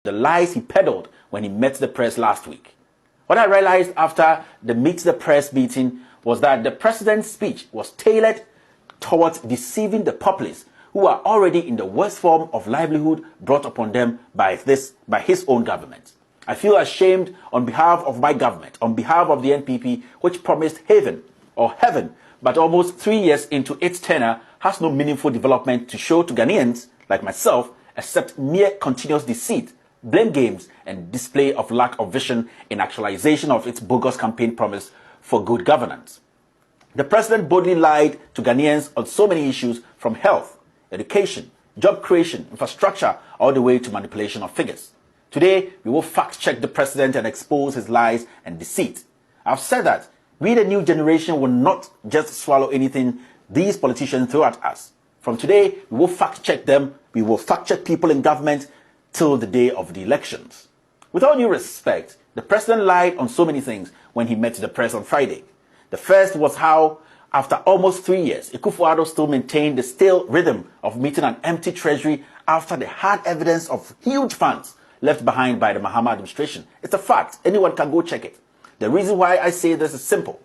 the lies he peddled when he met the press last week. What I realized after the Meet the Press meeting was that the president's speech was tailored towards deceiving the populace who are already in the worst form of livelihood brought upon them by his own government. I feel ashamed on behalf of my government, on behalf of the NPP, which promised heaven, but almost 3 years into its tenure has no meaningful development to show to Ghanaians like myself, except mere continuous deceit, blame games, and display of lack of vision in actualization of its bogus campaign promise for good governance. The president boldly lied to Ghanaians on so many issues, from health, education, job creation, infrastructure, all the way to manipulation of figures. Today, we will fact-check the president and expose his lies and deceit. I've said that we, the new generation, will not just swallow anything these politicians throw at us. From today, we will fact-check them. We will fact-check people in government till the day of the elections. With all due respect, the president lied on so many things when he met the press on Friday. The first was how, after almost 3 years, Akufo-Addo still maintained the stale rhythm of meeting an empty treasury after the hard evidence of huge funds left behind by the Mahama administration. It's a fact. Anyone can go check it. The reason why I say this is simple.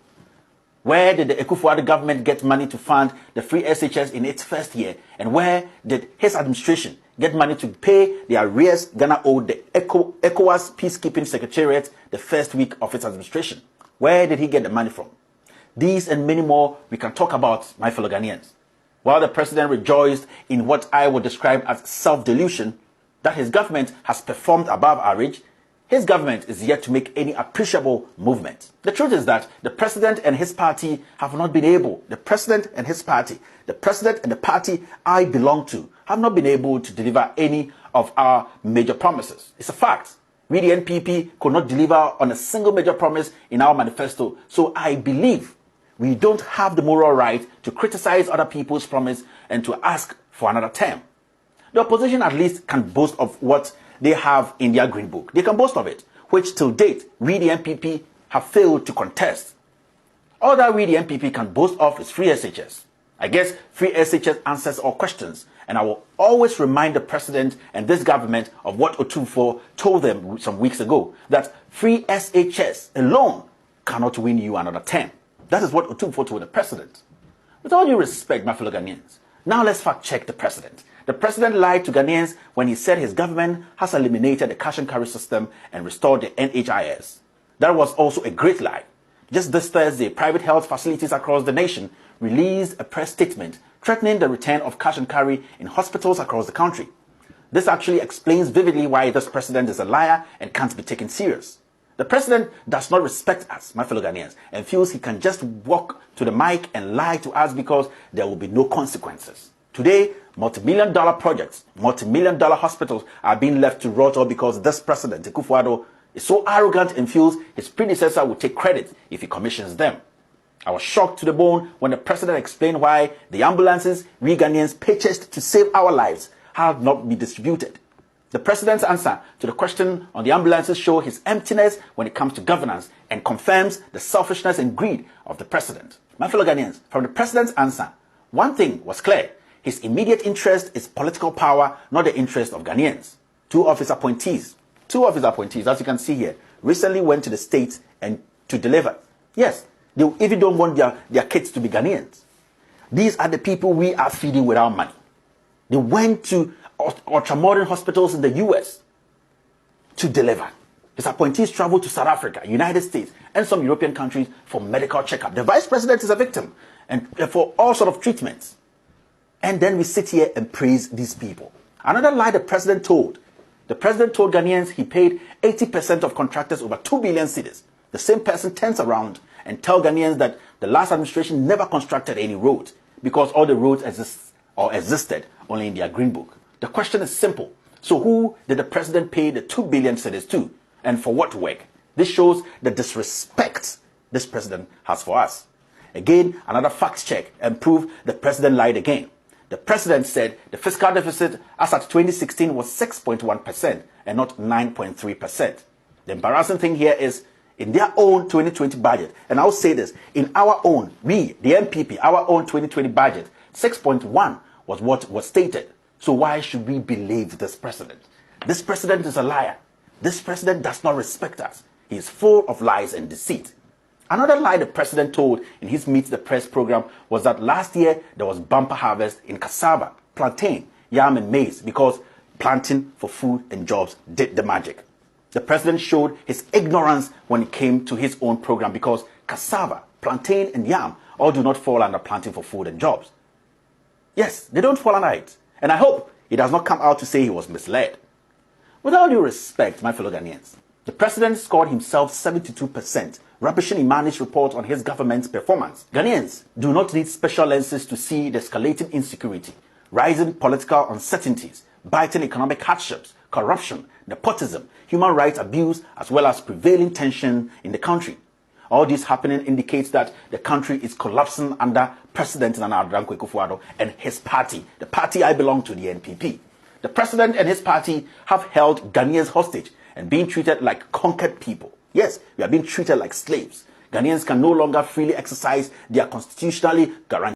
Where did the Akufo-Addo government get money to fund the free SHS in its first year? And where did his administration get money to pay the arrears Ghana owed the ECOWAS Peacekeeping Secretariat the first week of its administration? Where did he get the money from? These and many more we can talk about, my fellow Ghanaians. While the president rejoiced in what I would describe as self-delusion, that his government has performed above average, his government is yet to make any appreciable movement. The truth is that the president and his party have not been able, the president and the party I belong to, have not been able to deliver any of our major promises. It's a fact. We, the NPP, could not deliver on a single major promise in our manifesto. So I believe we don't have the moral right to criticize other people's promise and to ask for another term. The opposition at least can boast of what they have in their green book. They can boast of it, which till date, we the NPP have failed to contest. All that we the NPP can boast of is free SHS. I guess free SHS answers all questions, and I will always remind the president and this government of what Akufo told them some weeks ago, that free SHS alone cannot win you another term. That is what Akufo told the president. With all due respect, my fellow Ghanaians, now let's fact-check the president. The president lied to Ghanaians when he said his government has eliminated the cash and carry system and restored the NHIS. That was also a great lie. Just this Thursday, private health facilities across the nation released a press statement threatening the return of cash and carry in hospitals across the country. This actually explains vividly why this president is a liar and can't be taken serious. The president does not respect us, my fellow Ghanaians, and feels he can just walk to the mic and lie to us because there will be no consequences. Today, multi-million-dollar projects, multi-million-dollar hospitals are being left to rot all because this president, Akufo-Addo, is so arrogant and feels his predecessor will take credit if he commissions them. I was shocked to the bone when the president explained why the ambulances we Ghanaians purchased to save our lives have not been distributed. The president's answer to the question on the ambulances show his emptiness when it comes to governance and confirms the selfishness and greed of the president. My fellow Ghanaians, from the president's answer, one thing was clear. His immediate interest is political power, not the interest of Ghanaians. Two of his appointees, as you can see here, recently went to the States and to deliver. Yes, they even don't want their kids to be Ghanaians. These are the people we are feeding with our money. They went to ultra-modern hospitals in the US to deliver. His appointees traveled to South Africa, United States, and some European countries for medical checkup. The vice president is a victim and for all sorts of treatments. And then we sit here and praise these people. Another lie the president told. The president told Ghanaians he paid 80% of contractors over 2 billion cedis. The same person turns around and tells Ghanaians that the last administration never constructed any roads because all the roads existed only in their green book. The question is simple. So who did the president pay the 2 billion cedis to? And for what work? This shows the disrespect this president has for us. Again, another fact check and prove the president lied again. The president said the fiscal deficit as at 2016 was 6.1% and not 9.3%. The embarrassing thing here is in their own 2020 budget, and I'll say this, in our own, we, the NPP, our own 2020 budget, 6.1 was what was stated. So why should we believe this president? This president is a liar. This president does not respect us. He is full of lies and deceit. Another lie the president told in his Meet the Press program was that last year there was bumper harvest in cassava, plantain, yam and maize because planting for food and jobs did the magic. The president showed his ignorance when it came to his own program because cassava, plantain and yam all do not fall under planting for food and jobs. Yes, they don't fall under it. And I hope he does not come out to say he was misled. With all due respect, my fellow Ghanaians, the president scored himself 72%, rubbishing Imani's report on his government's performance. Ghanaians do not need special lenses to see the escalating insecurity, rising political uncertainties, biting economic hardships, corruption, nepotism, human rights abuse, as well as prevailing tension in the country. All this happening indicates that the country is collapsing under President Akufo-Addo and his party, the party I belong to, the NPP. The president and his party have held Ghanaians hostage and being treated like conquered people. Yes, we are being treated like slaves. Ghanaians can no longer freely exercise their constitutionally guaranteed